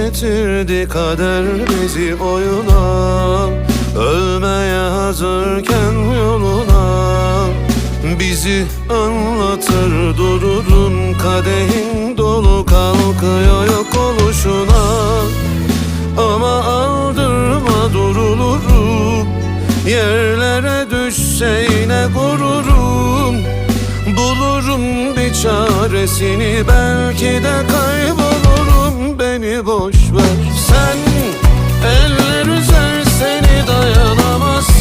getirdi kader bizi oyuna. Ölmeye hazırken yoluna bizi anlatır dururun. Kadehin dolu kalkıyor yok oluşuna. Ama aldırma durulurum, yerlere düşse yine gururum. Bulurum bir çaresini, belki de kaybolurum. Beni boş ver sen, eller üzer seni dayanamaz.